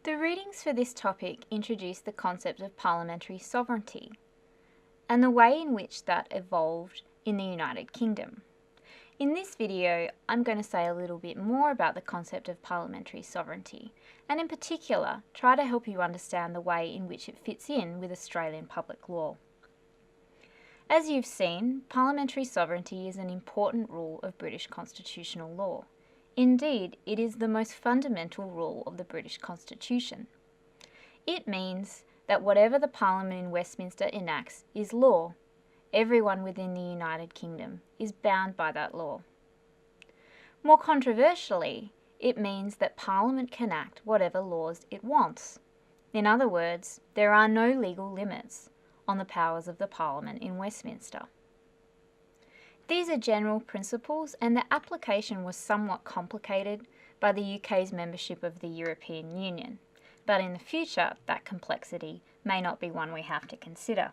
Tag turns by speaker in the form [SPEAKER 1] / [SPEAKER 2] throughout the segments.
[SPEAKER 1] The readings for this topic introduce the concept of parliamentary sovereignty and the way in which that evolved in the United Kingdom. In this video, I'm going to say a little bit more about the concept of parliamentary sovereignty, and in particular, try to help you understand the way in which it fits in with Australian public law. As you've seen, parliamentary sovereignty is an important rule of British constitutional law. Indeed, it is the most fundamental rule of the British Constitution. It means that whatever the Parliament in Westminster enacts is law. Everyone within the United Kingdom is bound by that law. More controversially, it means that Parliament can enact whatever laws it wants. In other words, there are no legal limits on the powers of the Parliament in Westminster. These are general principles, and their application was somewhat complicated by the UK's membership of the European Union, but in the future that complexity may not be one we have to consider.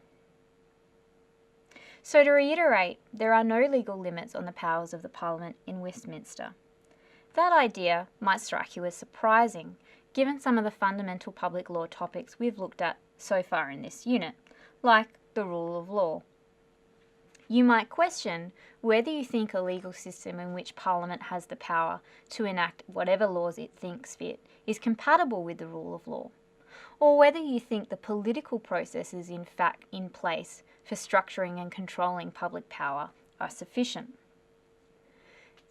[SPEAKER 1] So to reiterate, there are no legal limits on the powers of the Parliament in Westminster. That idea might strike you as surprising, given some of the fundamental public law topics we've looked at so far in this unit, like the rule of law. You might question whether you think a legal system in which Parliament has the power to enact whatever laws it thinks fit is compatible with the rule of law, or whether you think the political processes in fact in place for structuring and controlling public power are sufficient.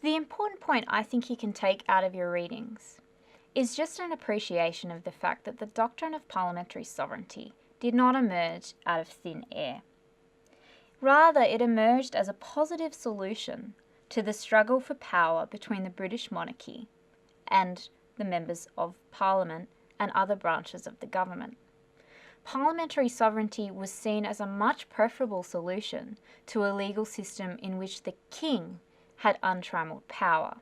[SPEAKER 1] The important point I think you can take out of your readings is just an appreciation of the fact that the doctrine of parliamentary sovereignty did not emerge out of thin air. Rather, it emerged as a positive solution to the struggle for power between the British monarchy and the members of Parliament and other branches of the government. Parliamentary sovereignty was seen as a much preferable solution to a legal system in which the king had untrammelled power.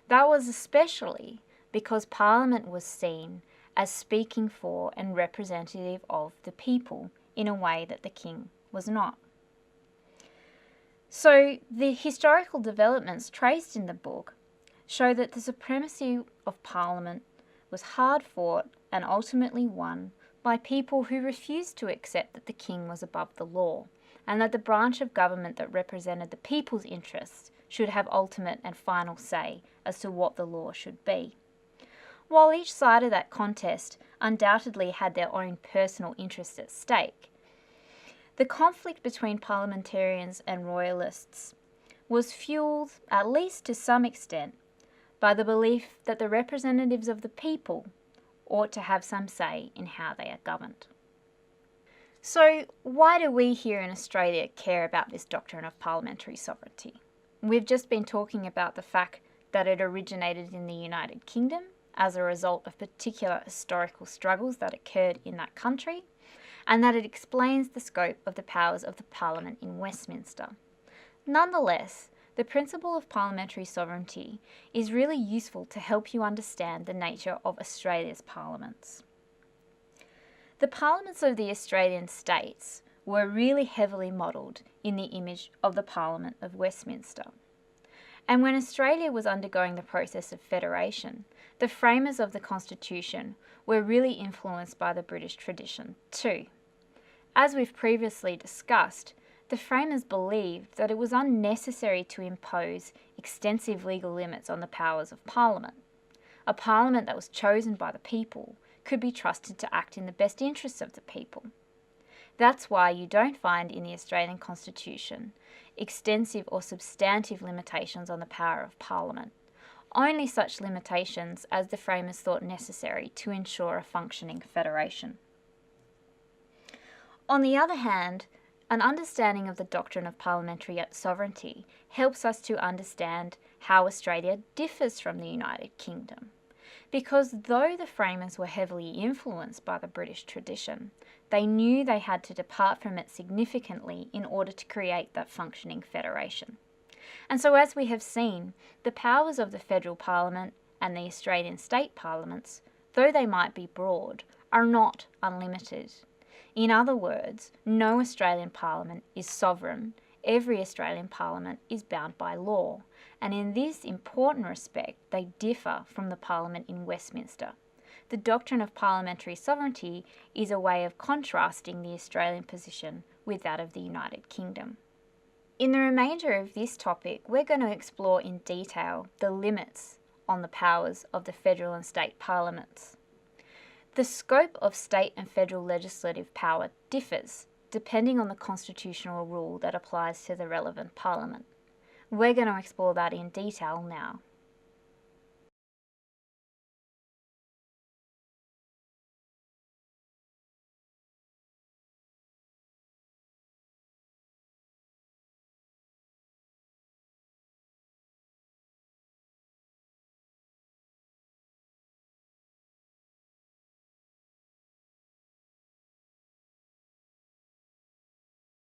[SPEAKER 1] That was especially because Parliament was seen as speaking for and representative of the people in a way that the king was not. So the historical developments traced in the book show that the supremacy of Parliament was hard fought and ultimately won by people who refused to accept that the king was above the law, and that the branch of government that represented the people's interests should have ultimate and final say as to what the law should be. While each side of that contest undoubtedly had their own personal interests at stake, the conflict between parliamentarians and royalists was fueled, at least to some extent, by the belief that the representatives of the people ought to have some say in how they are governed. So why do we here in Australia care about this doctrine of parliamentary sovereignty? We've just been talking about the fact that it originated in the United Kingdom as a result of particular historical struggles that occurred in that country, and that it explains the scope of the powers of the Parliament in Westminster. Nonetheless, the principle of parliamentary sovereignty is really useful to help you understand the nature of Australia's parliaments. The parliaments of the Australian states were really heavily modelled in the image of the Parliament of Westminster. And when Australia was undergoing the process of federation, the framers of the Constitution were really influenced by the British tradition too. As we've previously discussed, the framers believed that it was unnecessary to impose extensive legal limits on the powers of Parliament. A Parliament that was chosen by the people could be trusted to act in the best interests of the people. That's why you don't find in the Australian Constitution extensive or substantive limitations on the power of Parliament, only such limitations as the framers thought necessary to ensure a functioning federation. On the other hand, an understanding of the doctrine of parliamentary sovereignty helps us to understand how Australia differs from the United Kingdom. Because though the framers were heavily influenced by the British tradition, they knew they had to depart from it significantly in order to create that functioning federation. And so, as we have seen, the powers of the federal parliament and the Australian state parliaments, though they might be broad, are not unlimited. In other words, no Australian Parliament is sovereign. Every Australian Parliament is bound by law, and in this important respect they differ from the Parliament in Westminster. the doctrine of parliamentary sovereignty is a way of contrasting the Australian position with that of the United Kingdom. In the remainder of this topic, we're going to explore in detail the limits on the powers of the federal and state parliaments. The scope of state and federal legislative power differs depending on the constitutional rule that applies to the relevant parliament. We're going to explore that in detail now.